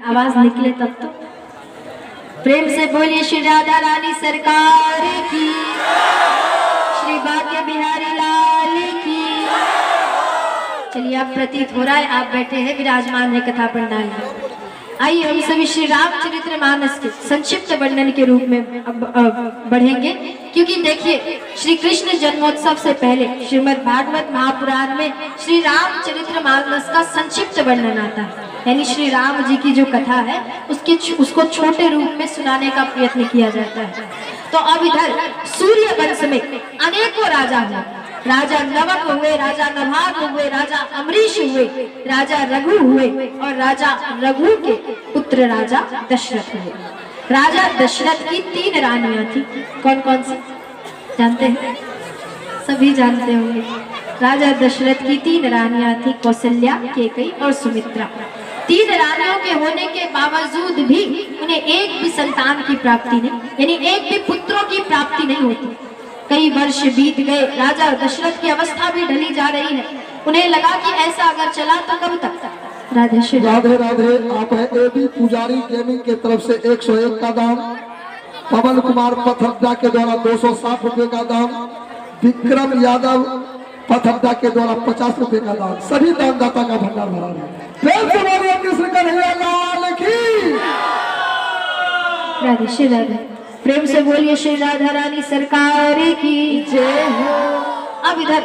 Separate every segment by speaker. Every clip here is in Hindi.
Speaker 1: आवाज निकले तब तो। प्रेम से बोलिए श्री राधा रानी सरकार की, श्री भाग्य बिहारी लाल की। चलिए, आप प्रतीत हो रहा है आप बैठे हैं विराजमान है कथा पंडाल में। आइए हम सभी श्री रामचरितमानस के संक्षिप्त वर्णन के रूप में अब बढ़ेंगे, क्योंकि देखिए श्री कृष्ण जन्मोत्सव से पहले श्रीमद् भागवत महापुराण में श्री रामचरितमानस का संक्षिप्त वर्णन आता है। यानी श्री राम जी की जो कथा है उसको छोटे रूप में सुनाने का प्रयत्न किया जाता है। तो अब इधर सूर्य वंश में अनेकों राजा हुए। राजा नवक हुए, राजा नभाग हुए, राजा अमरीश हुए, राजा रघु हुए और राजा रघु के पुत्र राजा दशरथ हुए। राजा दशरथ की 3 रानियां थी। कौन कौन सी जानते हैं? सभी जानते होंगे। राजा दशरथ की 3 रानियां थी, कौशल्या, कैकेयी और सुमित्रा। 3 रानियों के होने के बावजूद भी उन्हें एक भी संतान की प्राप्ति नहीं, यानी एक भी पुत्रों की प्राप्ति नहीं होती। कई वर्ष बीत गए, राजा दशरथ की अवस्था भी ढली जा रही है। उन्हें लगा कि ऐसा अगर चला तो कब तक। राधे
Speaker 2: राधे राधे। आप है एबी पुजारी गेमिंग के तरफ से 101 का दाम, पवन कुमार पथरदा के द्वारा 260 रुपए का दाम, विक्रम यादव पथरदा के द्वारा 50 रुपए का दाम। सभी दानदाता का भंडार भरा है। प्रेम से बोलिए कृष्ण कन्हैया लाल की।
Speaker 1: राधे श्री राधे। प्रेम से बोलिए श्री राधा रानी सरकार की जय हो। अब इधर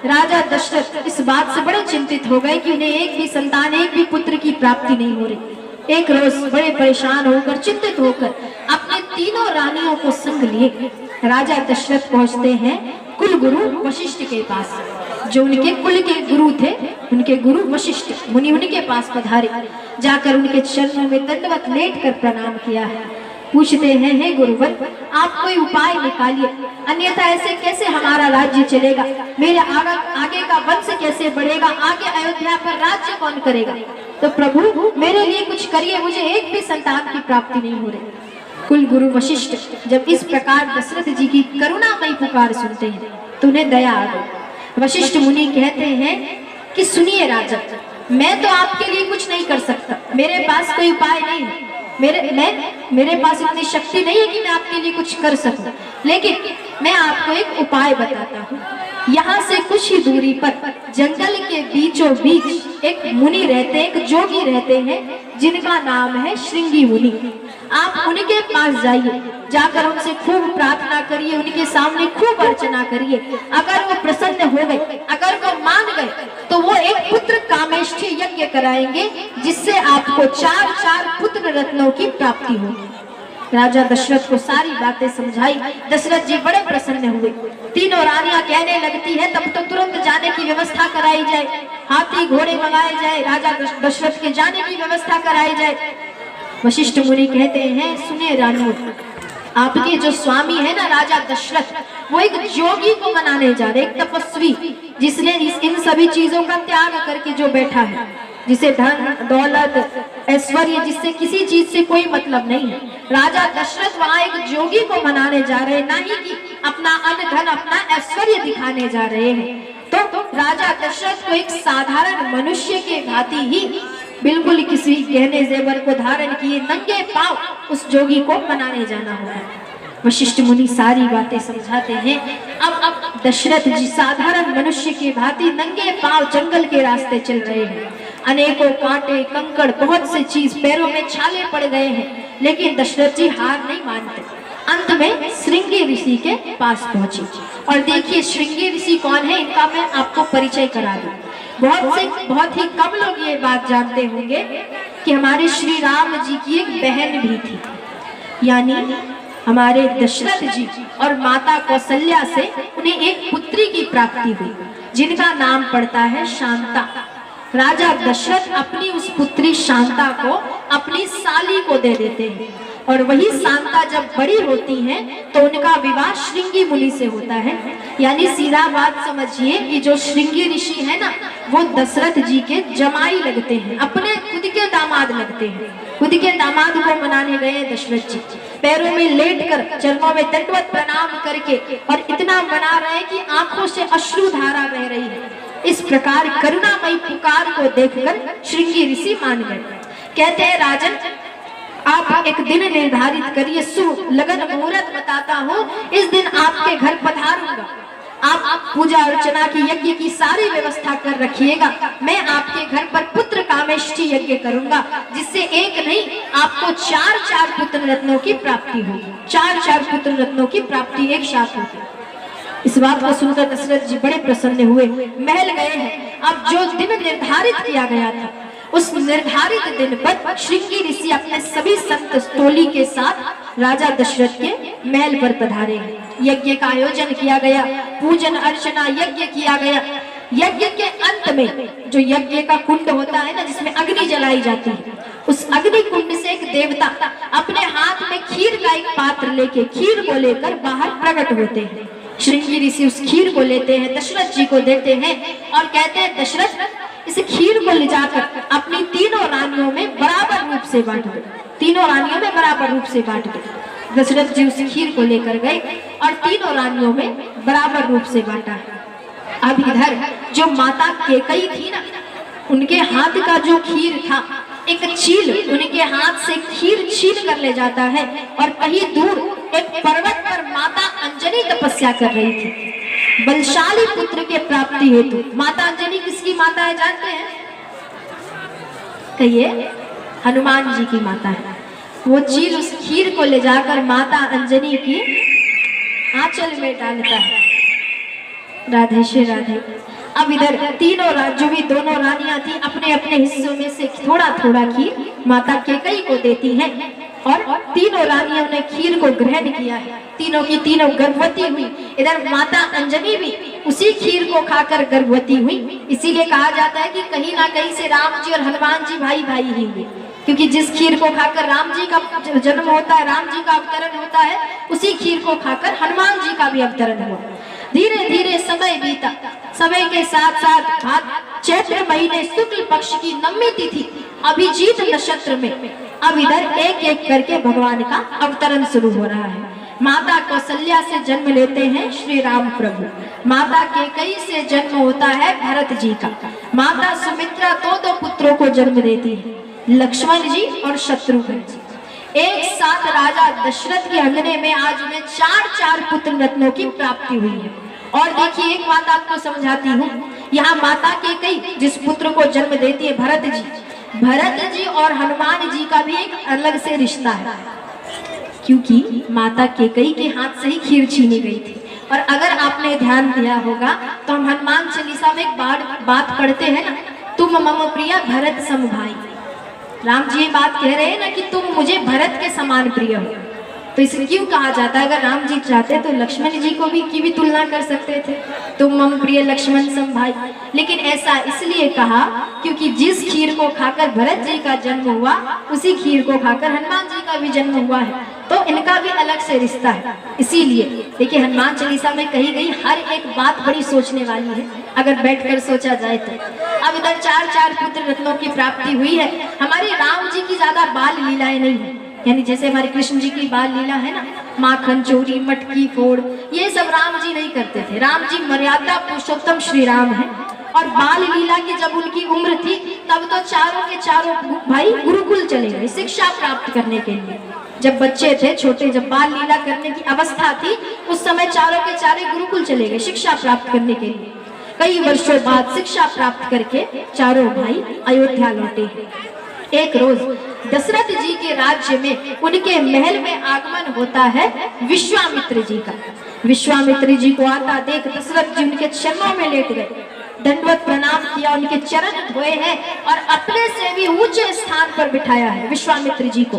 Speaker 1: राजा दशरथ इस बात से बड़े चिंतित हो गए कि उन्हें एक भी संतान, एक भी पुत्र की प्राप्ति नहीं हो रही। एक रोज बड़े परेशान होकर, चिंतित होकर अपने 3 रानियों को संग लिए राजा दशरथ पहुंचते हैं कुल गुरु वशिष्ठ के पास। जो उनके कुल के गुरु थे, उनके गुरु वशिष्ठ मुनि उनके पास पधारे। जाकर उनके चरणों में दंडवत लेट कर प्रणाम किया है। पूछते हैं, हे गुरुवर, आप कोई उपाय निकालिए, अन्यथा ऐसे कैसे हमारा राज्य चलेगा? मेरे आगे का वंश कैसे बढ़ेगा? आगे अयोध्या पर राज्य कौन करेगा? तो प्रभु मेरे लिए कुछ करिए, मुझे एक भी संतान की प्राप्ति नहीं हो रही। कुल गुरु वशिष्ठ जब इस प्रकार दशरथ जी की करुणामयी पुकार सुनते हैं तो उन्हें दया आ गई। वशिष्ठ मुनि कहते हैं कि सुनिए राजा, मैं तो आपके लिए कुछ नहीं कर सकता, मेरे पास कोई उपाय नहीं है, मेरे पास इतनी शक्ति नहीं है कि मैं आपके लिए कुछ कर सकूं, लेकिन मैं आपको एक उपाय बताता हूँ। यहाँ से कुछ ही दूरी पर जंगल के बीचों बीच एक मुनि रहते हैं, एक जोगी रहते हैं जिनका नाम है श्रृंगी मुनि। आप उनके पास जाइए, जाकर उनसे खूब प्रार्थना करिए, उनके सामने खूब अर्चना करिए। अगर वो प्रसन्न हो गए, अगर वो मान गए, तो वो एक पुत्र कामेष्ठी यज्ञ कराएंगे जिससे आपको 4 पुत्र रत्नों की प्राप्ति होगी। राजा दशरथ को सारी बातें समझाई। दशरथ जी बड़े प्रसन्न हुए। 3 रानियां कहने लगती है, तब तो तुरंत जाने की व्यवस्था कराई जाए, हाथी घोड़े मंगाए जाए, राजा दशरथ के जाने की व्यवस्था कराई जाए। वशिष्ठ मुनि कहते हैं, सुनिए रानियों, आपके जो स्वामी है ना राजा दशरथ, वो एक जोगी को मनाने जा रहे, एक तपस्वी जिसने इन सभी चीजों का त्याग करके जो बैठा है, जिसे धन दौलत ऐश्वर्य, जिससे किसी चीज से कोई मतलब नहीं है। राजा दशरथ वहां एक जोगी को मनाने जा रहे, ना ही कि अपना अन्न धन, अपना ऐश्वर्य दिखाने जा रहे हैं। तो राजा दशरथ को एक साधारण मनुष्य के भांति ही बिल्कुल किसी गहने जेवर को धारण किए नंगे पांव उस जोगी को मनाने जाना होगा। वशिष्ठ मुनि सारी बातें समझाते हैं। अब दशरथ जी साधारण मनुष्य के भांति नंगे पांव जंगल के रास्ते चल रहे हैं। अनेकों कांटे, कंकड़, बहुत से चीज, पैरों में छाले पड़ गए हैं, लेकिन दशरथ जी हार नहीं मानते। अंत में श्रृंगी ऋषि के पास पहुंचे। और देखिए श्रृंगी ऋषि कौन है, इनका मैं आपको परिचय करा दूं। बहुत ही कम लोग ये बात जानते होंगे कि हमारे श्री राम जी की एक बहन भी थी, यानी हमारे दशरथ जी और माता कौशल्या से उन्हें एक पुत्री की प्राप्ति हुई जिनका नाम पड़ता है शांता। राजा दशरथ अपनी उस पुत्री शांता को अपनी साली को दे देते हैं, और वही शांता जब बड़ी होती हैं तो उनका विवाह श्रृंगी मुनि से होता है। यानी सीधा बात समझिए कि जो श्रृंगी ऋषि है ना, वो दशरथ जी के जमाई लगते हैं, अपने खुद के दामाद लगते हैं। खुद के दामाद को मनाने गए दशरथ जी, पैरों में लेटकर, चरणों में दंडवत प्रणाम करके, और इतना मना रहे कि आंखों से अश्रु धारा बह रही है। इस प्रकार करुणामयी पुकार को देखकर श्रृंगी ऋषि मान गए। कहते हैं राजन, आप एक दिन निर्धारित करिए, शुभ लगन मुहूर्त बताता हूँ, इस दिन आपके घर पधारूंगा। आप पूजा अर्चना की, यज्ञ की सारी व्यवस्था कर रखिएगा। मैं आपके घर पर पुत्र कामेष्टि यज्ञ करूंगा, जिससे एक नहीं आपको 4 पुत्र रत्नों की प्राप्ति होगी। 4 पुत्र रत्नों की प्राप्ति एक साथ होगी। इस बात को सुनकर दशरथ जी बड़े प्रसन्न हुए, महल गए हैं। अब जो दिन निर्धारित किया गया था, उस निर्धारित दिन पर श्रृंगी ऋषि अपने सभी संत टोली के साथ राजा दशरथ के महल पर पधारे। यज्ञ का आयोजन किया गया, पूजन अर्चना यज्ञ किया गया। यज्ञ के अंत में जो यज्ञ का कुंड होता है ना, जिसमें अग्नि जलाई जाती है, उस अग्नि कुंड से एक देवता अपने हाथ में खीर का एक पात्र लेके, खीर को लेकर बाहर प्रकट होते हैं। श्रृंगी ऋषि उस खीर को लेते हैं, दशरथ जी को देते हैं और कहते हैं, दशरथ इस खीर को ले जाकर अपनी तीनों रानियों में बराबर रूप से बांट दो। तीनों रानियों में बराबर रूप से बांट दो। दशरथ जी उस खीर को लेकर गए और तीनों रानियों में बराबर रूप से बांटा। अब इधर जो माता केकई थी ना, उनके हाथ का जो खीर था, एक चील उनके हाथ से खीर छीन कर ले जाता है और कहीं दूर एक पर्वत पर माता अंजनी तपस्या कर रही थी, बलशाली पुत्र के प्राप्ति हेतु। माता अंजनी किसकी माता है जानते हैं? कहिए। हनुमान जी की माता है। वो चील उस खीर को ले जाकर माता अंजनी की आंचल में डालता है। राधे श्री राधे। अब इधर तीनों जो भी दोनों रानियां थी, अपने अपने हिस्सों में से थोड़ा थोड़ा खीर माता केकई को देती हैं और तीनों रानियों ने खीर को ग्रहण किया है। तीनों की तीनों गर्भवती हुई। इधर माता अंजनी भी उसी खीर को खाकर गर्भवती हुई। इसीलिए कहा जाता है कि कहीं ना कहीं से राम जी और हनुमान जी भाई भाई ही हुए, क्योंकि जिस खीर को खाकर राम जी का जन्म होता है, राम जी का अवतरण होता है, उसी खीर को खाकर हनुमान जी का भी अवतरण हुआ। धीरे धीरे समय बीता। समय के साथ साथ चैत्र महीने शुक्ल पक्ष की नवमी तिथि अभिजीत नक्षत्र में अब इधर एक एक करके भगवान का अवतरण शुरू हो रहा है। माता कौशल्या से जन्म लेते हैं श्री राम प्रभु। माता केकई से जन्म होता है भरत जी का। माता सुमित्रा दो पुत्रों को जन्म देती है, लक्ष्मण जी और शत्रुघ्न जी। एक साथ राजा दशरथ के अंगने में आज उन्हें 4 पुत्र रत्नों की प्राप्ति हुई है। और देखिए, एक बात आपको समझाती हूँ, यहाँ माता केकई जिस पुत्र को जन्म देती है भरत जी और हनुमान जी का भी एक अलग से रिश्ता है, क्योंकि माता केकई के हाथ से ही खीर छीनी गई थी। और अगर आपने ध्यान दिया होगा तो हम हनुमान चालीसा में एक बात पढ़ते हैं ना, तुम मम प्रिय भरत सम भाई। राम जी ये बात कह रहे हैं ना कि तुम मुझे भरत के समान प्रिय हो। तो इसलिए क्यों कहा जाता है, अगर राम जी चाहते तो लक्ष्मण जी को की भी तुलना कर सकते थे, तुम मम प्रिय लक्ष्मण सम भाई। लेकिन ऐसा इसलिए कहा क्योंकि जिस खीर को खाकर भरत जी का जन्म हुआ, उसी खीर को खाकर हनुमान जी का भी जन्म हुआ है, तो इनका भी अलग से रिश्ता है। इसीलिए देखिए, हनुमान चालीसा में कही गई हर एक बात बड़ी सोचने वाली है, अगर बैठकर सोचा जाए तो। अब इधर 4 पुत्र रत्नों की प्राप्ति हुई है। हमारे राम जी की ज्यादा बाल लीलाएं नहीं है, यानी जैसे हमारे कृष्ण जी की बाल लीला है ना, माखन चोरी मटकी फोड़, ये सब राम जी नहीं करते थे। राम जी मर्यादा पुरुषोत्तम श्री राम है। और बाल लीला की जब उनकी उम्र थी, तब तो चारों के चारों भाई गुरुकुल चले गए शिक्षा प्राप्त करने के लिए। जब बच्चे थे छोटे, जब बाल लीला करने की अवस्था थी, उस समय चारों के चारों गुरुकुल चले गए शिक्षा प्राप्त करने के लिए। कई वर्षों बाद शिक्षा प्राप्त करके चारों भाई अयोध्या लौटे। एक रोज दशरथ जी के राज्य में उनके महल में आगमन होता है विश्वामित्र जी का। विश्वामित्र जी को आता देख दशरथ जी उनके चरणों में लेट गए, दंडवत प्रणाम किया, उनके चरण धोए हैं और अपने से भी ऊंचे स्थान पर बिठाया है विश्वामित्र जी को।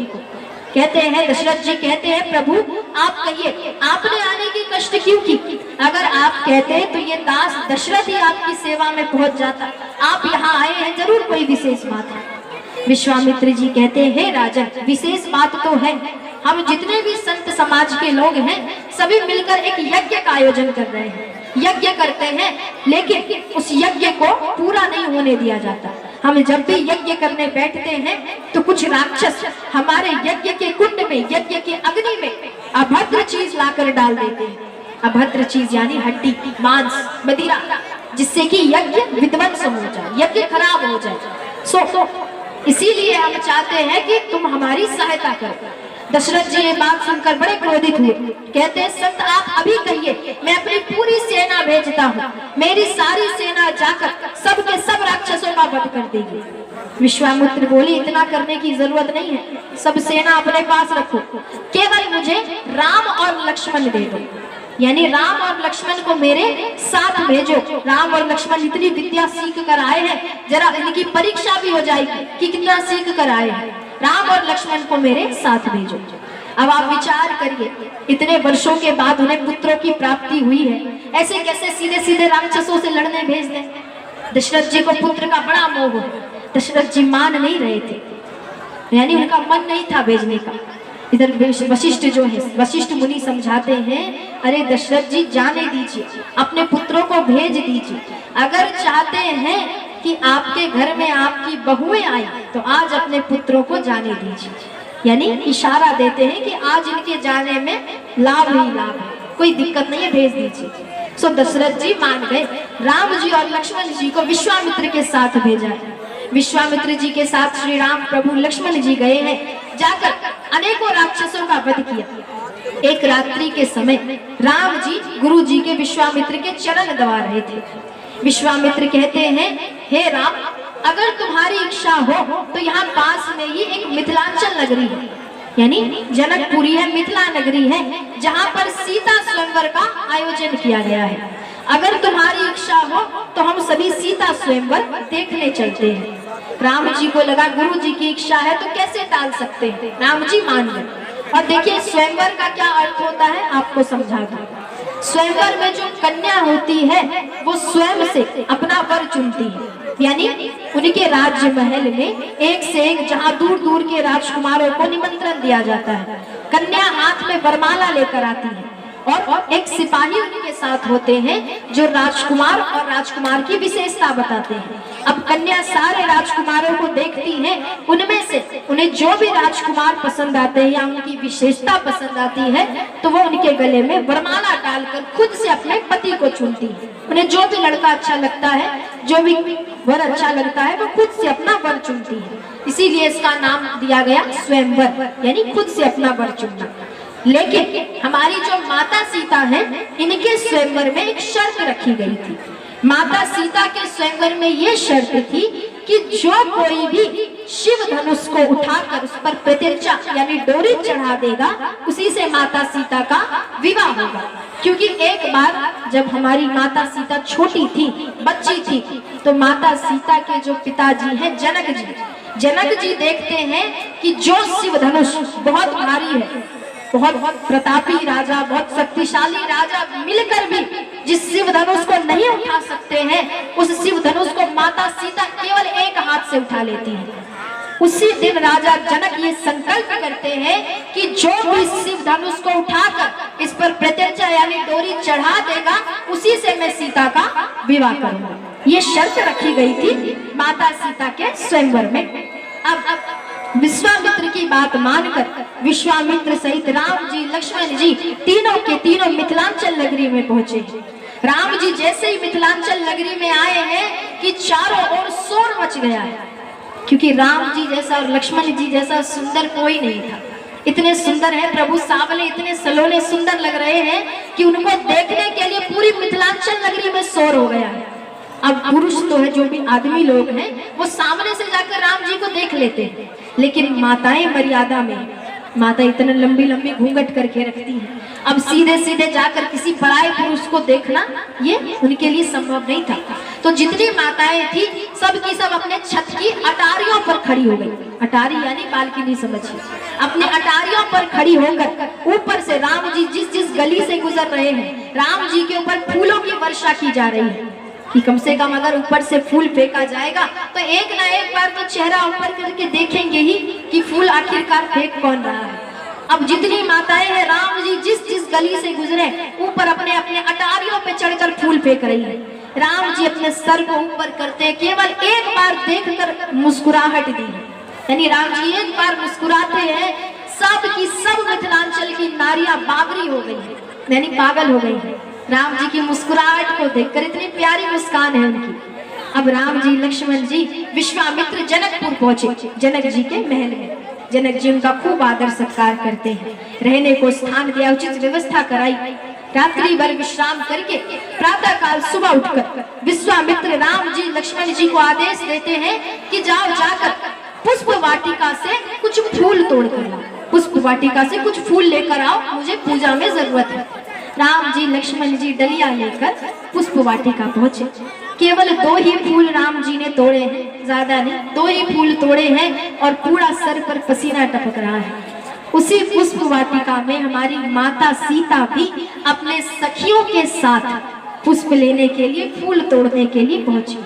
Speaker 1: कहते हैं दशरथ जी कहते हैं, प्रभु आप कहिए आपने आने की कष्ट क्यों की? अगर आप कहते तो ये दास दशरथ ही आपकी सेवा में पहुंच जाता। आप यहाँ आए हैं, जरूर कोई विशेष बात है। विश्वामित्र जी कहते हैं, राजन विशेष बात तो है, हम जितने भी संत समाज के लोग हैं सभी मिलकर एक यज्ञ का आयोजन कर रहे हैं। यज्ञ करते हैं, लेकिन उस यज्ञ को पूरा नहीं होने दिया जाता। हम जब भी यज्ञ करने बैठते हैं तो कुछ राक्षस हमारे यज्ञ के कुंड में, यज्ञ के अग्नि में अभद्र चीज लाकर डाल देते हैं। अभद्र चीज यानी हड्डी, मांस, मदिरा, जिससे कि यज्ञ विध्वंस हो जाए, यज्ञ खराब हो जाए। इसीलिए हम चाहते हैं कि तुम हमारी सहायता करो। दशरथ जी ये बात सुनकर बड़े क्रोधित हुए। कहते हैं संत आप अभी कहिए, मैं अपनी पूरी सेना भेजता हूँ, मेरी सारी सेना जाकर सब के सब राक्षसों का वध कर देगी। विश्वामित्र बोले इतना करने की जरूरत नहीं है, सब सेना अपने पास रखो, केवल मुझे राम और लक्ष्मण दे दो, यानी राम और लक्ष्मण को मेरे साथ भेजो। राम और लक्ष्मण इतनी विद्या सीख कर आए हैं, जरा इनकी परीक्षा भी हो जाएगी कि कितना सीख कर आए हैं। राम और लक्ष्मण को मेरे साथ भेजो। अब आप विचार करिए, इतने वर्षों के बाद उन्हें पुत्रों की प्राप्ति हुई है, ऐसे कैसे सीधे सीधे राक्षसों से लड़ने भेज दें। दशरथ जी को पुत्र का बड़ा मोह, दशरथ जी मान नहीं रहे थे, यानी उनका मन नहीं था भेजने का। इधर वशिष्ठ जो है, वशिष्ठ मुनि समझाते हैं, अरे दशरथ जी जाने दीजिए, अपने पुत्रों को भेज दीजिए। अगर चाहते हैं कि आपके घर में आपकी बहुएं आई तो आज अपने पुत्रों को जाने दीजिए, यानी इशारा देते हैं कि आज इनके जाने में लाभ ही लाभ है, कोई दिक्कत नहीं है, भेज दीजिए। सो दशरथ जी मान गए। राम जी और लक्ष्मण जी को विश्वामित्र के साथ भेजा है। विश्वामित्र जी के साथ श्री राम प्रभु लक्ष्मण जी गए हैं, जाकर अनेकों राक्षसों का वध किया। एक रात्रि के समय राम जी गुरु जी के विश्वामित्र के चरण दबा रहे थे। विश्वामित्र कहते हैं, हे राम, अगर तुम्हारी इच्छा हो तो यहाँ पास में ही एक मिथिलांचल नगरी है, यानी जनकपुरी है, मिथिला नगरी है, जहाँ पर सीता स्वयंवर का आयोजन किया गया है। अगर तुम्हारी इच्छा हो तो हम सभी सीता स्वयंवर देखने चलते हैं। राम जी को लगा गुरु जी की इच्छा है तो कैसे टाल सकते हैं, राम जी मान गए। और देखिए स्वयंवर का क्या अर्थ होता है आपको समझा दूं। स्वयंवर में जो कन्या होती है वो स्वयं से अपना वर चुनती है, यानी उनके राज्य महल में एक से एक जहाँ दूर दूर के राजकुमारों को निमंत्रण दिया जाता है, कन्या हाथ में वरमाला लेकर आती है और एक सिपाही उनके साथ होते हैं जो राजकुमार और राजकुमार की विशेषता बताते हैं। अब कन्या सारे राजकुमारों को देखती है, उनमें से उन्हें जो भी राजकुमार पसंद आते हैं या उनकी विशेषता पसंद आती है तो वो उनके गले में वरमाला डालकर खुद से अपने पति को चुनती है। उन्हें जो भी लड़का अच्छा लगता है, जो भी वर अच्छा लगता है, वो खुद से अपना वर चुनती है। इसीलिए इसका नाम दिया गया स्वयंवर, यानी खुद से अपना वर चुनना। लेकिन हमारी जो माता सीता है, इनके स्वयंवर में एक शर्त रखी गई थी। माता सीता के स्वयंवर में ये शर्त थी कि जो कोई भी शिव धनुष को उठाकर उस पर प्रतिज्ञा यानी डोरी चढ़ा देगा, उसी से माता सीता का विवाह होगा। क्योंकि एक बार जब हमारी माता सीता छोटी थी, बच्ची थी, तो माता सीता के जो पिताजी हैं जनक जी देखते हैं कि जो शिव धनुष बहुत भारी है, बहुत प्रतापी राजा, बहुत शक्तिशाली राजा मिलकर भी जिस शिव धनुष को नहीं उठा सकते हैं, उस शिव धनुष को माता सीता केवल एक हाथ से उठा लेती है। उसी दिन राजा जनक ये संकल्प करते हैं कि जो भी शिव धनुष को उठाकर इस पर प्रतिज्ञा यानी डोरी चढ़ा देगा, उसी से मैं सीता का विवाह करूंगा। ये शर्त रखी गई थी माता सीता के स्वयंवर में। अब विश्वामित्र की बात मानकर विश्वामित्र सहित राम जी लक्ष्मण जी तीनों के तीनों मिथिलांचल नगरी में पहुंचे। राम जी जैसे ही मिथिलांचल नगरी में आए हैं कि चारों ओर शोर मच गया है, क्योंकि राम जी जैसा और लक्ष्मण जी जैसा सुंदर कोई नहीं था। इतने सुंदर है प्रभु सावले, इतने सलोने सुंदर लग रहे हैं कि उनको देखने के लिए पूरी मिथिलांचल नगरी में शोर हो गया है। अब पुरुष तो है, जो भी आदमी लोग हैं वो सामने से जाकर राम जी को देख लेते हैं, लेकिन माताएं मर्यादा में, माता इतने लंबी लंबी घूंघट करके रखती हैं। अब सीधे सीधे जाकर किसी पराये पुरुष को देखना ये उनके लिए संभव नहीं था। तो जितनी माताएं थी सब की सब अपने छत की अटारियों पर खड़ी हो गई। अटारी यानी बालकनी समझिए। अपने अटारियों पर खड़ी होकर ऊपर से राम जी जिस गली से गुजर रहे हैं, राम जी के ऊपर फूलों की वर्षा की जा रही है कि कम से कम अगर ऊपर से फूल फेंका जाएगा तो एक ना एक बार तो चेहरा ऊपर करके देखेंगे ही कि फूल आखिरकार फेंक कौन रहा है। अब जितनी माताएं हैं, राम जी जिस गली से गुजरे ऊपर अपने अपने अटारियों पे चढ़कर फूल फेंक रही है। राम जी अपने सर को ऊपर करते केवल एक बार देखकर मुस्कुराहट दी है, यानी राम जी एक बार मुस्कुराते हैं, सब की सब मिथिलांचल की नारियां बावरी हो गई है, यानी पागल हो गई है। राम जी की मुस्कुराहट को देखकर, इतनी प्यारी मुस्कान है उनकी। अब राम जी लक्ष्मण जी विश्वामित्र जनकपुर पहुंचे, जनक जी के महल में। जनक जी उनका खूब आदर सत्कार करते हैं, रहने को स्थान दिया, उचित व्यवस्था कराई। रात्रि भर विश्राम करके प्रातः काल सुबह उठकर विश्वामित्र राम जी लक्ष्मण जी को आदेश देते हैं कि जाओ जाकर पुष्प वाटिका से कुछ फूल तोड़ कर लाओ, पुष्प वाटिका से कुछ फूल लेकर आओ, मुझे पूजा में जरूरत है। राम जी लक्ष्मण जी डलिया लेकर पुष्प वाटिका पहुंचे। केवल 2 ही फूल राम जी ने तोड़े हैं, ज्यादा नहीं, 2 ही फूल तोड़े हैं और पूरा सर पर पसीना टपक रहा है। उसी पुष्प वाटिका में हमारी माता सीता भी अपने सखियों के साथ पुष्प लेने के लिए, फूल तोड़ने के लिए पहुंची।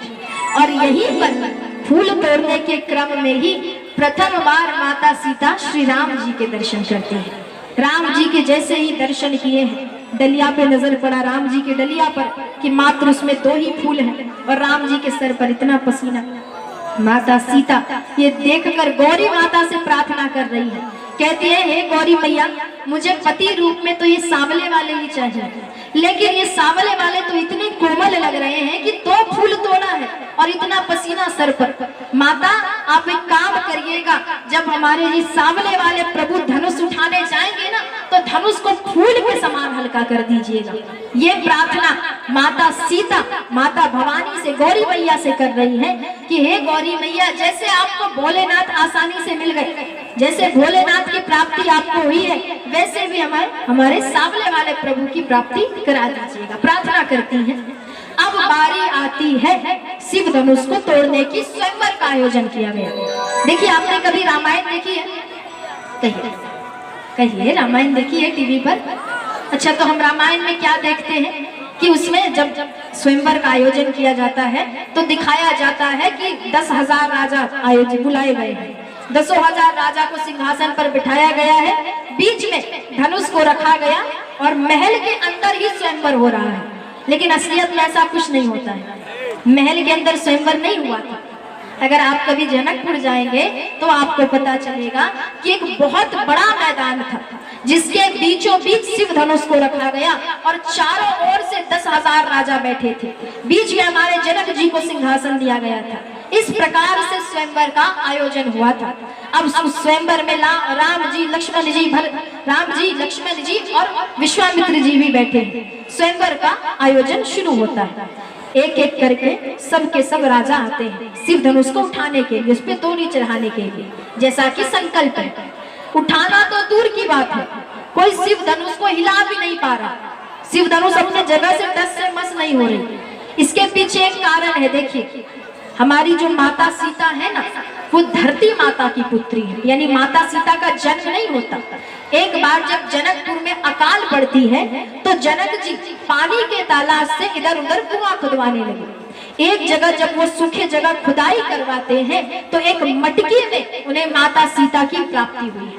Speaker 1: और यहीं पर फूल तोड़ने के क्रम में ही प्रथम बार माता सीता श्री राम जी के दर्शन करती है। राम जी के जैसे ही दर्शन किए हैं, डलिया पे नजर पड़ा राम जी के डलिया पर कि मात्र उसमें 2 ही फूल हैं और राम जी के सर पर इतना पसीना। माता सीता ये देखकर गौरी माता से प्रार्थना कर रही है, कहती है हे गौरी मैया, मुझे पति रूप में तो ये सांवले वाले ही चाहिए, लेकिन ये सांवले वाले तो इतने कोमल लग रहे हैं कि 2 फूल तोड़ा है और इतना पसीना सर पर। माता आप एक काम करिएगा, जब हमारे ये सांवले वाले प्रभु धनुष उठाने जाएंगे ना, तो धनुष को फूल के समान हल्का कर दीजिएगा। ये प्रार्थना माता सीता माता भवानी से, गौरी मैया से कर रही है कि हे गौरी मैया, जैसे आपको भोलेनाथ आसानी से मिल गए, जैसे भोलेनाथ की प्राप्ति आपको हुई है, वैसे भी हमारे सांवले वाले प्रभु की प्राप्ति करा दीजिएगा। प्रार्थना करती हैं। अब बारी आती है शिव धनुष को तोड़ने की। स्वयंवर का आयोजन किया गया। देखिए, आपने कभी रामायण देखी है? कहिए रामायण देखी है टीवी पर? अच्छा, तो हम रामायण में क्या देखते हैं कि उसमें जब स्वयंवर का आयोजन किया जाता है तो दिखाया जाता है कि 10,000 राजा आयोजित बुलाए गए हैं। 10,000 राजा को सिंहासन पर बिठाया गया है, बीच में धनुष को रखा गया और महल के अंदर ही स्वयंवर हो रहा है। लेकिन असलियत में ऐसा कुछ नहीं होता है, महल के अंदर स्वयंवर नहीं हुआ था। अगर आप कभी जनकपुर जाएंगे तो आपको पता चलेगा कि एक बहुत बड़ा मैदान था जिसके बीचों बीच शिव धनुष को रखा गया और चारों ओर से 10,000 राजा बैठे थे। बीच में हमारे जनक जी को सिंहासन दिया गया था। इस प्रकार से स्वयंवर का आयोजन हुआ था। अब स्वयंवर में राम जी लक्ष्मण जी और विश्वामित्र जी भी बैठे हैं। स्वयंवर का आयोजन शुरू होता है। एक एक करके सबके सब राजा आते हैं शिव धनुष को उठाने के लिए, उस पे डोरी चढ़ाने के लिए, जैसा कि संकल्प है। उठाना तो दूर की बात है, कोई शिव धनुष को हिला भी नहीं पा रहा। शिव धनुष अपने जगह से टस से मस नहीं हो रही। इसके पीछे एक कारण है। देखिए, हमारी जो माता सीता है ना, वो धरती माता की पुत्री है, यानी माता सीता का जन्म नहीं होता। एक बार जब जनकपुर में अकाल पड़ती है तो जनक जी पानी के तालाब से इधर उधर कुआं खुदवाने लगे। एक जगह जब वो सूखे जगह खुदाई करवाते हैं तो एक मटकी में उन्हें माता सीता की प्राप्ति हुई है।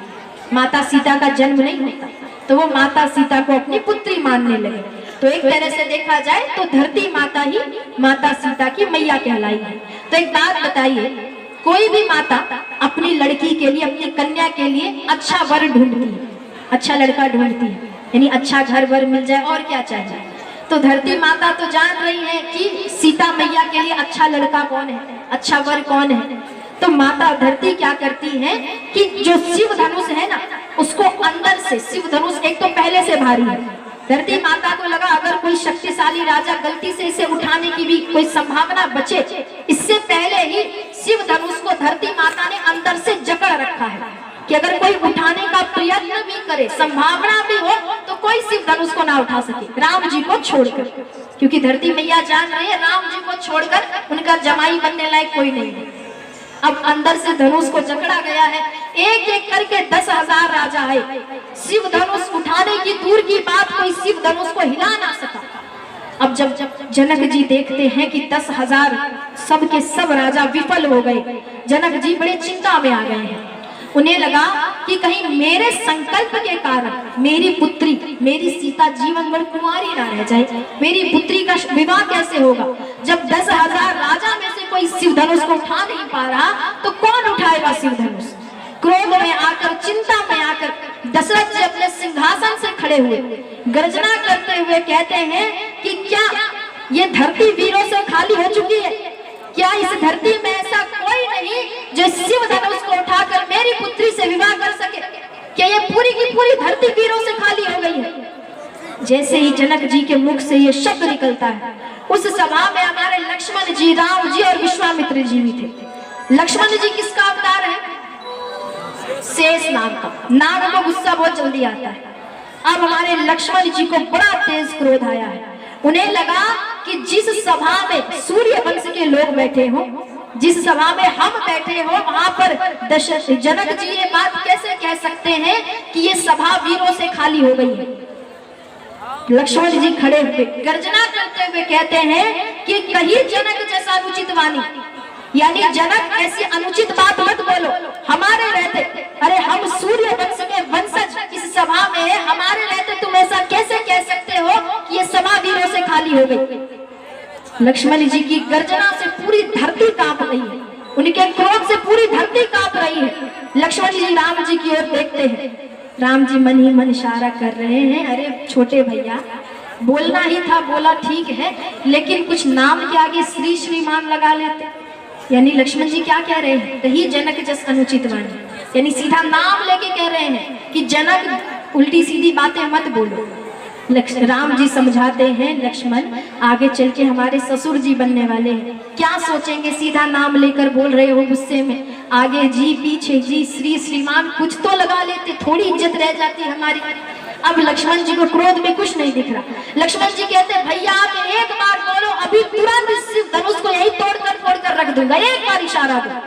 Speaker 1: माता सीता का जन्म नहीं होता, तो वो माता सीता को अपनी पुत्री मानने लगे। तो एक तरह से देखा जाए तो धरती माता ही माता सीता की मैया कहलाई है। तो एक बात बताइए, कोई भी माता अपनी लड़की के लिए, अपनी कन्या के लिए अच्छा वर ढूंढती है, अच्छा लड़का ढूंढती है, यानी अच्छा घर वर मिल जाए, और क्या चाहिए। तो धरती माता तो जान रही है कि सीता मैया के लिए अच्छा लड़का कौन है, अच्छा वर कौन है। तो माता धरती क्या करती है कि जो शिव धनुष है ना, उसको अंदर से, शिव धनुष एक तो पहले से भारी है, धरती माता को लगा अगर कोई शक्तिशाली राजा गलती से इसे उठाने की भी कोई संभावना बचे, इससे पहले ही शिव धनुष को धरती माता ने अंदर से जकड़ रखा है कि अगर कोई उठाने का प्रयत्न भी करे, संभावना भी हो, तो कोई शिव धनुष को ना उठा सके राम जी को छोड़कर, क्योंकि धरती मैया जान रही है राम जी को छोड़कर उनका जमाई बनने लायक कोई नहीं है। अब अंदर से धनुष को जकड़ा गया है, एक एक करके 10,000 राजा आए। शिव धनुष उठाने की दूर की बात, कोई शिव धनुष को हिला ना सका। अब जब जनक जी देखते हैं कि 10,000 सब के सब राजा विफल हो गए, जनक जी बड़े चिंता में आ गए हैं। उन्हें लगा कि कहीं मेरे संकल्प के कारण मेरी पुत्री, मेरी सीता जीवन भर कुंवारी ना रह जाए, मेरी पुत्री का विवाह कैसे होगा। जब 10,000 राजा में से कोई शिव धनुष को उठा नहीं पा रहा, तो कौन उठाएगा शिव धनुष। क्रोध में आकर, चिंता में आकर दशरथ जी अपने सिंहासन से खड़े हुए गर्जना करते हुए कहते हैं कि क्या ये धरती वीरों से खाली हो चुकी है, क्या इस धरती में ऐसा कोई नहीं जो शिव धनुष को उठाकर मेरी पुत्री से विवाह कर सके? क्या ये पूरी की पूरी धरती वीरों से खाली हो गई है? जैसे ही जनक जी के मुख से ये शब्द निकलता है, उस सभा में हमारे लक्ष्मण जी, राम जी और विश्वामित्र जी भी थे। लक्ष्मण जी किसका अवतार है? शेष नाग का। नाग को गुस्सा बहुत जल्दी आता है। अब हमारे लक्ष्मण जी को बड़ा तेज क्रोध आया है। उन्हें लगा कि जिस सभा में सूर्य वंश के लोग बैठे हो, जिस सभा में हम बैठे हो, वहां पर जनक जी ये बात कैसे कह सकते हैं कि ये सभा वीरों से खाली हो गई है। लक्ष्मण जी खड़े हुए गर्जना करते हुए कहते हैं कि कहीं जनक जैसा अनुचित वाणी, यानी जनक ऐसी अनुचित बात मत बोलो हमारे रहते। अरे हम सूर्य वंश के वंशज इस सभा में है, हमारे रहते तुम ऐसा कैसे कह सकते हो कि ये सभा वीरों से खाली हो गई। लक्ष्मण जी की गर्जना से पूरी धरती कांप रही है, उनके क्रोध से पूरी धरती कांप रही है। लक्ष्मण जी राम जी की ओर देखते हैं। राम जी मन ही मन इशारा कर रहे हैं, अरे छोटे भैया बोलना ही था, बोला ठीक है, लेकिन कुछ नाम के आगे श्री श्रीमान लगा लेते। यानी लक्ष्मण जी क्या कह रहे हैं? कहीं जनक जस अनुचित वाणी, यानी सीधा नाम लेके कह रहे हैं कि जनक उल्टी सीधी बातें मत बोलो। राम जी समझाते हैं, लक्ष्मण आगे चल के हमारे ससुर जी बनने वाले हैं, क्या सोचेंगे? सीधा नाम लेकर बोल रहे हो गुस्से में, आगे जी पीछे जी श्री श्रीमान कुछ तो लगा लेते, थोड़ी इज्जत रह जाती हमारी। अब लक्ष्मण जी को क्रोध में कुछ नहीं दिख रहा। लक्ष्मण जी कहते भैया आप एक बार बोलो, अभी तुरंत इस धनुष को यही तोड़ कर रख दूंगा, एक बार इशारा दो।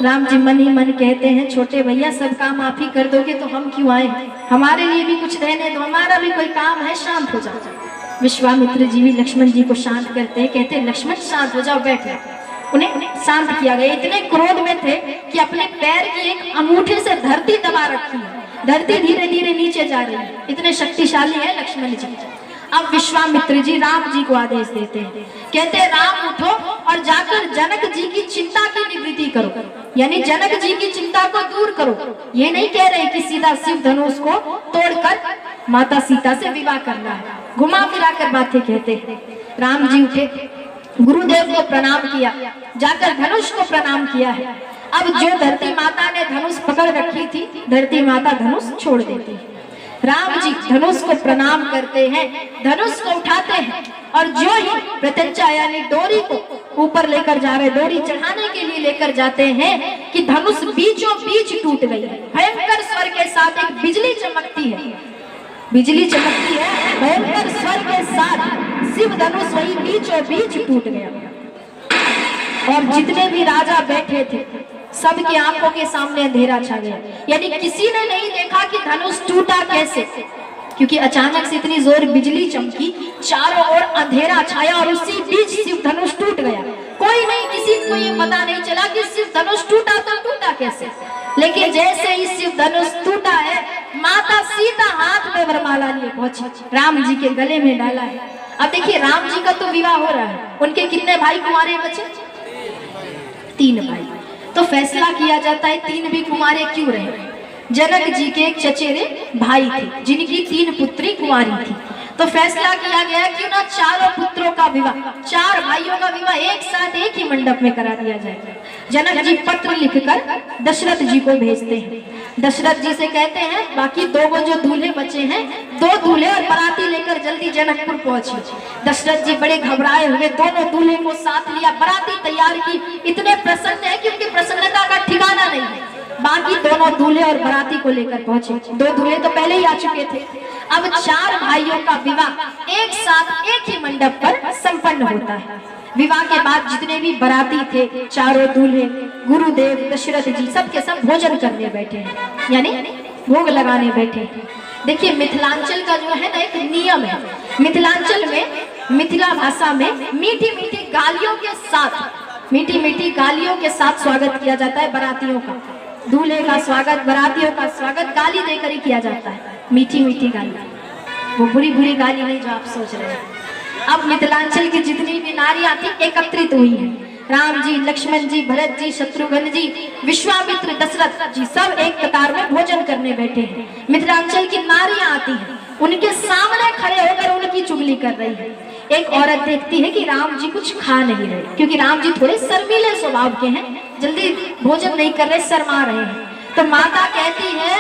Speaker 1: राम जी मन ही मन कहते हैं, छोटे भैया सब काम आप ही कर दोगे तो हम क्यों आए? हमारे लिए भी कुछ रहने दो, हमारा भी कोई काम है, शांत हो जाओ। विश्वामित्र जी भी लक्ष्मण जी को शांत करते हैं, कहते हैं लक्ष्मण शांत हो जाओ, बैठ जाओ। उन्हें शांत किया गया। इतने क्रोध में थे कि अपने पैर की एक अंगूठे से धरती दबा रखी है, धरती धीरे धीरे नीचे जा रही है, इतने शक्तिशाली है लक्ष्मण जी। अब विश्वामित्र जी राम जी को आदेश देते हैं, कहते हैं राम उठो और जाकर जनक जी की चिंता की निवृत्ति करो, यानी जनक जी की चिंता को दूर करो। ये नहीं कह रहे कि सीधा शिव धनुष को तोड़कर माता सीता से विवाह करना है, घुमा फिरा कर बातें कहते हैं। राम जी उठे, गुरुदेव को प्रणाम किया, जाकर धनुष को प्रणाम किया है। अब जो धरती माता ने धनुष पकड़ रखी थी, धरती माता धनुष छोड़ देती है। राम जी धनुष को प्रणाम करते हैं, धनुष को उठाते हैं और जो ही प्रत्यंचा यानी डोरी को ऊपर लेकर जा रहे, डोरी चढ़ाने के लिए लेकर जाते हैं कि धनुष बीचों बीच टूट गई है। भयंकर स्वर के साथ एक बिजली चमकती है, बिजली चमकती है, भयंकर स्वर के साथ शिव धनुष वही बीचों बीच टूट गया और जितने भी राजा बैठे थे सबकी आंखों के सामने अंधेरा छा गया। यानी किसी ने नहीं देखा कि धनुष टूटा कैसे, क्योंकि अचानक से इतनी जोर बिजली चमकी, चारों ओर अंधेरा छाया और उसी बीच शिव धनुष टूट गया। कोई नहीं, किसी को ये पता नहीं चला कि शिव धनुष टूटा तो टूटा कैसे। लेकिन जैसे ही शिव धनुष टूटा है, माता सीता हाथ में वरमाला लिए पहुंची, राम जी के गले में डाला है। अब देखिए राम जी का तो विवाह हो रहा है, उनके कितने भाई कुंवारे बचे? 3 भाई। तो फैसला किया जाता है 3 भी कुंवारे क्यों रहे। जनक जी के एक चचेरे भाई थे जिनकी 3 पुत्री कुंवारी थी, तो फैसला किया गया कि ना चारों पुत्रों का विवाह, 4 भाइयों का विवाह एक साथ एक ही मंडप में करा दिया जाए। जनक जी पत्र लिखकर दशरथ जी को भेजते हैं। दशरथ जी से कहते हैं बाकी 2 जो दूल्हे बचे हैं, 2 दूल्हे और बाराती लेकर जल्दी जनकपुर पहुंचे। दशरथ जी बड़े घबराए हुए दोनों दूल्हे को साथ लिया, बाराती तैयार की, इतने प्रसन्न है कि उनकी प्रसन्नता का ठिकाना नहीं है। बाकी दोनों दूल्हे और बाराती को लेकर पहुंचे। 2 दूल्हे तो पहले ही आ चुके थे। अब 4 भाइयों का विवाह एक साथ एक ही मंडप पर संपन्न होता है। विवाह के बाद जितने भी बाराती थे, चारों दूल्हे, गुरुदेव, दशरथ जी, सब के सब भोजन करने बैठे हैं, यानी भोग लगाने बैठे हैं। देखिए मिथिलांचल का जो है ना एक नियम है, मिथिलांचल में, मिथिला भाषा में मीठी मीठी गालियों के साथ, मीठी मीठी गालियों के साथ स्वागत किया जाता है बारातियों का। दूल्हे का स्वागत, बारातियों का स्वागत गाली देकर ही किया जाता है, मीठी मीठी गाली, वो बुरी बुरी गाली नहीं जो आप सोच रहे हैं। अब मिथिलांचल की जितनी भी नारियां थी एकत्रित हुई हैं, राम जी, लक्ष्मण जी, भरत जी, शत्रुघ्न जी, विश्वामित्र, दशरथ जी, सब एक कतार में भोजन करने बैठे हैं। मिथिलांचल की नारियां आती हैं, उनके सामने खड़े होकर उनकी चुगली कर रही है। एक औरत देखती है कि राम जी कुछ खा नहीं रहे, क्योंकि राम जी थोड़े शर्मीले स्वभाव के हैं, जल्दी भोजन नहीं कर रहे, शर्मा रहे हैं। तो माता कहती है,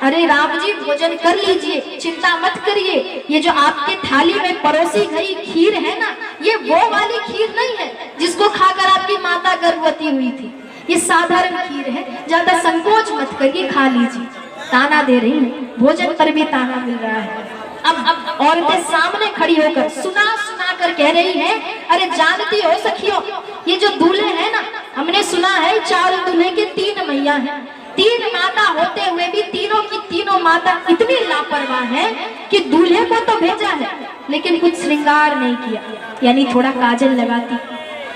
Speaker 1: अरे राम जी भोजन कर लीजिए, चिंता मत करिए, ये जो आपके थाली में परोसी गई खीर है ना, ये वो वाली खीर नहीं है जिसको खाकर आपकी माता गर्भवती हुई थी। ये साधारण खीर है, ज्यादा संकोच मत करिए, खा लीजिए। ताना दे रही है, भोजन पर भी ताना मिल रहा है। अब औरतें सामने खड़ी होकर सुना सुना कर कह रही है, अरे जानती हो सखियों, ये जो दूल्हे हैं ना, हमने सुना है 4 दूल्हे के 3 मैया हैं। 3 माता होते हुए भी तीनों की तीनों माता इतनी लापरवाह है कि दूल्हे को तो भेजा है लेकिन कुछ श्रृंगार नहीं किया, यानी थोड़ा काजल लगाती,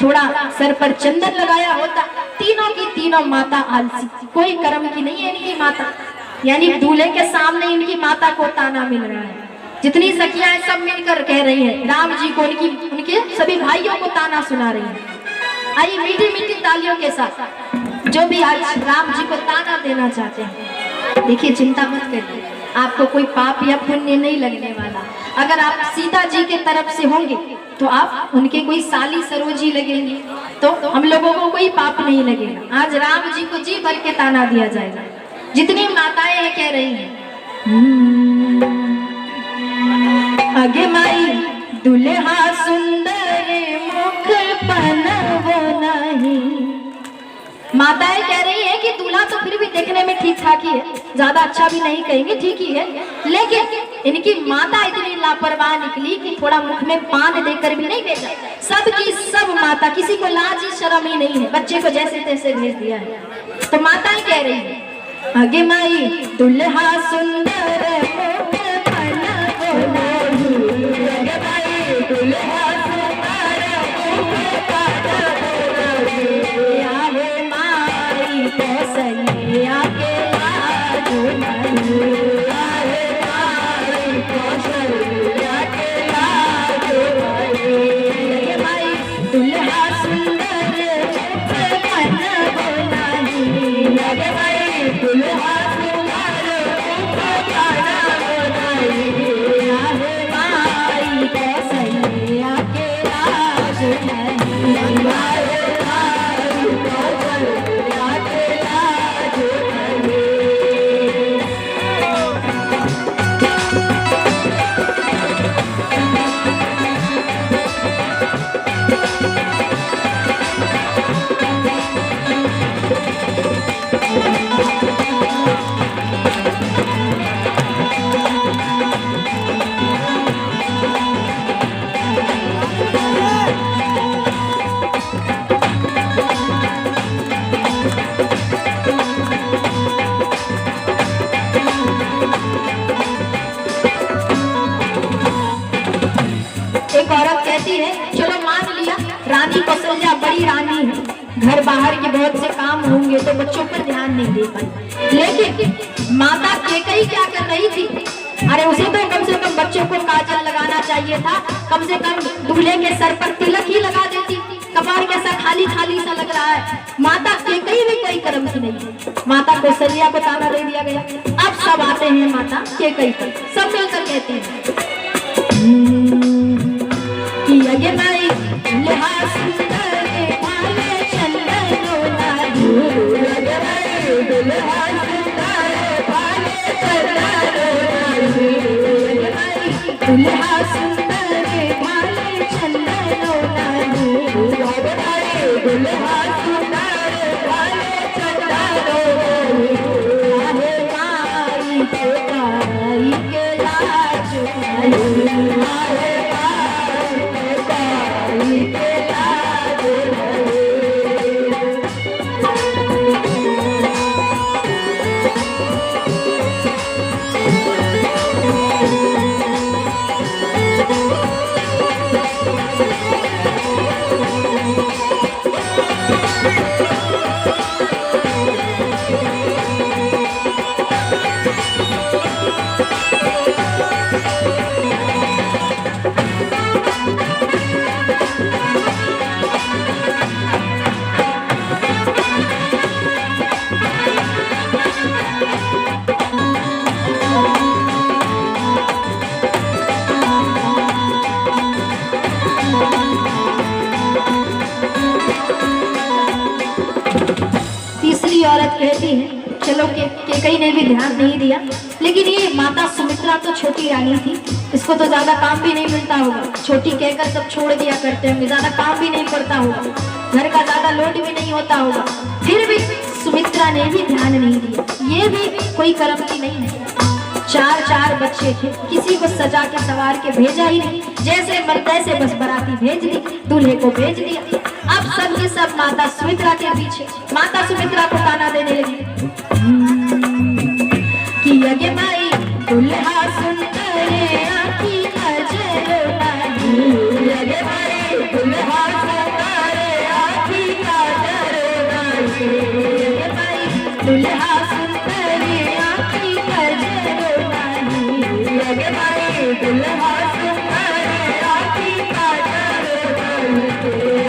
Speaker 1: थोड़ा सर पर चंदन लगाया होता। तीनों की तीनों माता आलसी, कोई कर्म की नहीं है इनकी माता, यानी दूल्हे के सामने इनकी माता को ताना मिल रहा है। जितनी सखियां सब मिलकर कह रही हैं, राम जी को उनके सभी भाइयों को ताना सुना रही हैं। आइए मीठी मीठी तालियों के साथ जो भी आज राम जी को ताना देना चाहते हैं, देखिए चिंता मत करिए, आपको कोई पाप या पुण्य नहीं लगने वाला। अगर आप सीता जी के तरफ से होंगे तो आप उनके कोई साली सरोजी लगेंगे, तो हम लोगों को कोई पाप नहीं लगेगा। आज राम जी को जी भर के ताना दिया जाएगा। जितनी माताएं हैं कह रही हैं, आगे माई दुल्हा सुंदर मुख पनवो नहीं। माताएं कह रही है कि दूल्हा तो फिर भी देखने में ठीक ठाक ही है, ज्यादा अच्छा भी नहीं कहेंगे, ठीक ही है, लेकिन इनकी माता इतनी लापरवाह निकली कि थोड़ा मुख में पान देकर भी नहीं भेजा। सब की सब माता, किसी को लाज शर्म ही नहीं है, बच्चे को जैसे तैसे भेज दिया है। तो माताएं कह रही है, आगे माई दुल्हा सुंदर मुख पनवो नहीं, आगे माई दुल्हा सुंदर मुख पनवो नहीं, आगे माई कौशल्या के लाज नहीं, आगे माई कौशल्या के लाज नहीं, आगे माई दुल्हा सुंदर मुख पनवो नहीं, आगे माई दुल्हा सुंदर मुख पनवो नहीं, आगे माई कौशल्या के लाज नहीं, आगे माई कौशल्या के लाज नहीं। एक औरत कहती है, चलो मान लिया रानी कौशल्या बड़ी रानी है, घर बाहर के बहुत से काम होंगे तो बच्चों पर ध्यान नहीं दे पाई, लेकिन माता कैकेयी क्या कर रही थी, अरे उसे तो कम से कम बच्चों को काजल लगाना चाहिए था, कम से कम दूल्हे के सर पर तिलक ही लगा देती, कपार कैसा खाली खाली सा लग रहा है। माता कैकेयी भी कोई कर्म की नहीं है, माता कौशल्या को ताना दे दिया गया। अब सब आते हैं माता कैकेयी पर, सब मिलकर कहती है, आगे माई दुल्हा सुंदर भाले चंदनो नाही, आगे माई दुल्हा सुंदर भाले चंदनो नाही, आगे माई दुल्हा सुंदर भाले चंदनो नाही, आगे माई दुल्हा सुंदर भाले चंदनो नाही, आगे माई के लाज नहीं, आगे चलो केकई ने भी ध्यान नहीं दिया, लेकिन ये माता सुमित्रा तो छोटी रानी थी, इसको तो ज्यादा काम भी नहीं मिलता होगा, छोटी कहकर सब छोड़ दिया करते होंगे, ज्यादा काम भी नहीं पड़ता होगा, घर का ज्यादा लोड भी नहीं होता होगा, फिर भी सुमित्रा ने भी ध्यान नहीं दिया। ये भी कोई कर्म की नहीं है। चार बच्चे थे, किसी को सजा के सवार के भेजा ही नहीं, जैसे मन तैसे बस बराती भेज दी, दूल्हे को भेज दिया। अब सब के सब माता सुमित्रा के पीछे, माता सुमित्रा को ताना देने लगी कि यज्ञ माई दुल्हा सुन करे आँखी काजल नाही, यज्ञ माई दुल्हा सुन करे आँखी काजल नाही, यज्ञ माई दुल्हा सुन करे आँखी काजल नाही, यज्ञ माई दुल्हा सुन करे आँखी काजल नाही,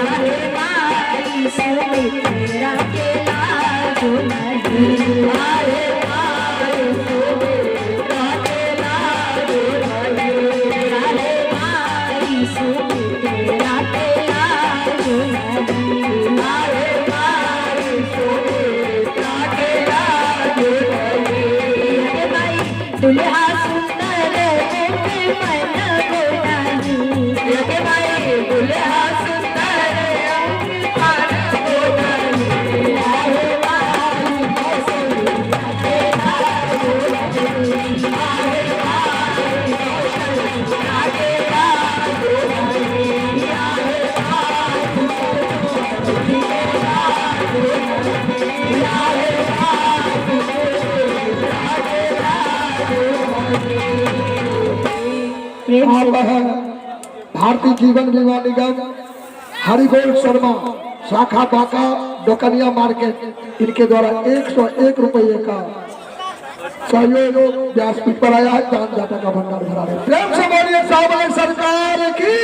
Speaker 1: आहे माई सुमित्रा के लाजो नहीं, आहे माई सुमित्रा के लाजो नहीं, आहे माई सुमित्रा के लाजो नहीं, आहे माई सुमित्रा के लाजो नहीं, यज्ञ माई दुल्हा सुंदर मुख मन गोदानी, यज्ञ माई दुल्हा सुंदर मुख मन गोदानी, आहे माई सुमित्रा के लाजो नहीं, आहे माई सुमित्रा के लाजो नहीं, आहे माई सुमित्रा के लाजो नहीं, आहे माई सुमित्रा के प्रेम
Speaker 2: आप है भारतीय जीवन बीमा निगम हरिगोल शर्मा शाखा बाका दोकनिया मार्केट, इनके द्वारा 101 रुपये का सहयोग व्यासपीठ पर आया है। दान दाता का भंडार भरा है। प्रेम से बोलिए सावल सरकार की।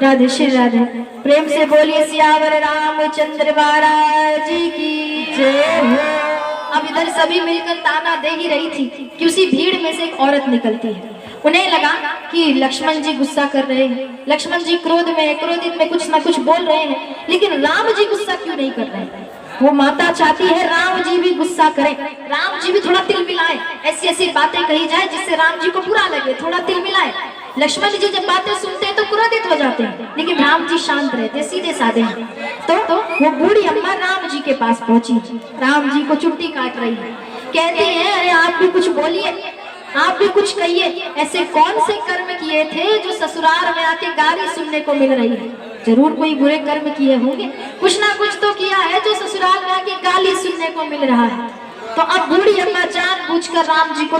Speaker 1: राधे श्री राधे। प्रेम से बोलिए सियावर रामचंद्र महाराज की जय हो। अब इधर सभी मिलकर ताना दे ही रही थी कि उसी भीड़ में से एक औरत निकलती है। उन्हें लगा कि लक्ष्मण जी गुस्सा कर रहे हैं, लक्ष्मण जी क्रोधित में कुछ ना कुछ बोल रहे हैं, लेकिन राम जी गुस्सा क्यों नहीं कर रहे हैं। वो माता चाहती है राम जी भी गुस्सा करें, राम जी भी थोड़ा तिल मिलाएं, ऐसी ऐसी बातें कही जाए जिससे राम जी को बुरा लगे, थोड़ा तिल मिलाएं। लक्ष्मण जी जब बातें सुनते हैं तो क्रोधित हो जाते हैं, लेकिन राम जी शांत रहते, सीधे साधे हैं। तो वो बूढ़ी अम्मा राम जी के पास पहुंची, राम जी को चुट्टी काट रही है, कहती है अरे आप भी कुछ बोलिए, आप भी कुछ कहिए, ऐसे कौन से कर्म किए थे जो ससुराल में आके गाली सुनने को मिल रही है। जरूर कोई बुरे कर्म किए होंगे, कुछ ना कुछ तो किया है जो ससुराल में आके गाली सुनने को मिल रहा है। तो अब बूढ़ी अम्मा जानबूझकर राम जी को